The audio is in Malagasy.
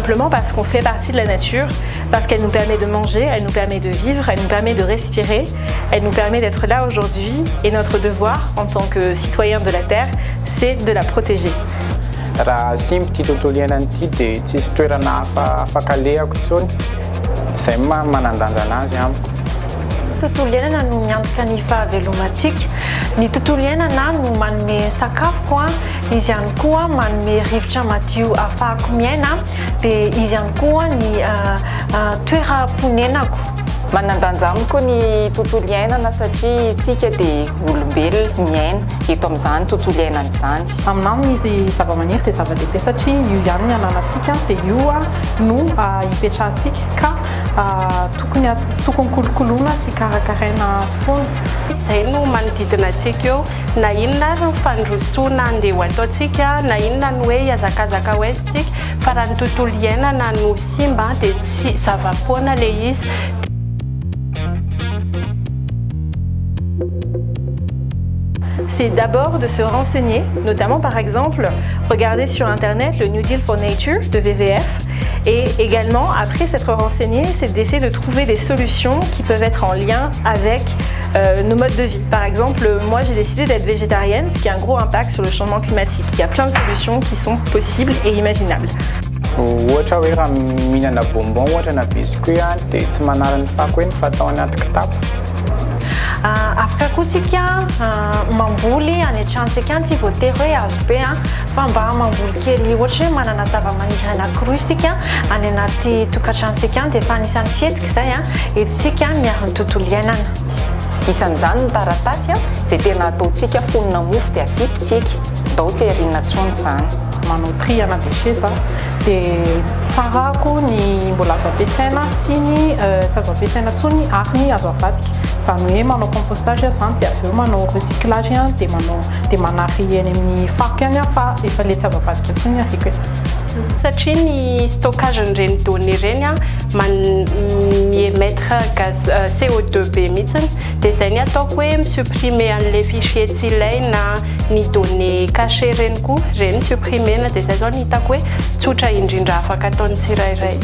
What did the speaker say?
simplement parce qu'on fait partie de la nature, parce qu'elle nous permet de manger, elle nous permet de vivre, elle nous permet de respirer, elle nous permet d'être là aujourd'hui et notre devoir en tant que citoyen de la Terre, c'est de la protéger. Raha simba ity tontolo iainana ity dia tsisy toerana afaka alehako intsony. Izay manandanja anazy amiko. Tontolo iainana no miantoka ny fahavelomantsika. Ny tontolo iainana no manome sakafo, izy ihany koa manome rivotra madio ahafahako miaina, dia izy ihany koa ny toeram-ponenako. Manandanja amiko ny tontolo iainana satria tsika dia olombelona miaina eto amin'izany tontolo iainana izany. Aminao izy zava-maniry dia zava-dehibe satria io ihany ny ananantsika dia io no hipetrahantsika ka tokony kolokoloina sy karakaraina foana. Izay no manodidina antsika eo, na inona ary fandrosoana andeha ho ataontsika, na inona no hoe hiazakazaka ho aintsika, fa raha ny tontolo iainana no simba dia tsy zava-poana ilay izy. C'est d'abord de se renseigner, notamment par exemple, regarder sur Internet le New Deal for Nature de WWF. Et également, après s'être renseigné, c'est d'essayer de trouver des solutions qui peuvent être en lien avec nos modes de vie. Par exemple, moi j'ai décidé d'être végétarienne, ce qui a un gros impact sur le changement climatique. Il y a plein de solutions qui sont possibles et imaginables. Ohatra hoe raha mihinana bonbon ohatra na biscuit dia tsy manarany fako hoe fa atao anaty kitapo. Afaka koa tsika mamboly any an-trantsika tsy voatery hoe azo be fa mba mamboly kely ohatra hoe manana zava-maniry anankiroa isika any anaty tokantrantsika dia efa anisan'ny fihetsika izay etsika miaro ny tontolo iainana. Isan'izany ny taratasy izay tena ataontsika fonona mofo dia atsipitsika, ndao tsy ariana intsony izany. Manao tri ana déchet dia farako ny mbola azo ampiasaina sy ny tsy azo ampiasaina intsony ary ny azo avadika. Izany hoe manao compostage izany dia avy eo manao recyclage dia manary eny amin'ny fako ihany fa efa ilay tsy azo avadika intsony ariko. Satria ny stockagen'ireny données ireny miemettre gaz CO2 be mihitsiny, dia izay ny ataoko hoe misupprimer an'ilay fichier tsy ilaina, ny données caché ireny koa ireny supprimena, dia izay zao ny hitako hoe tsotra indrindra afaka ataon'ny tsirairay.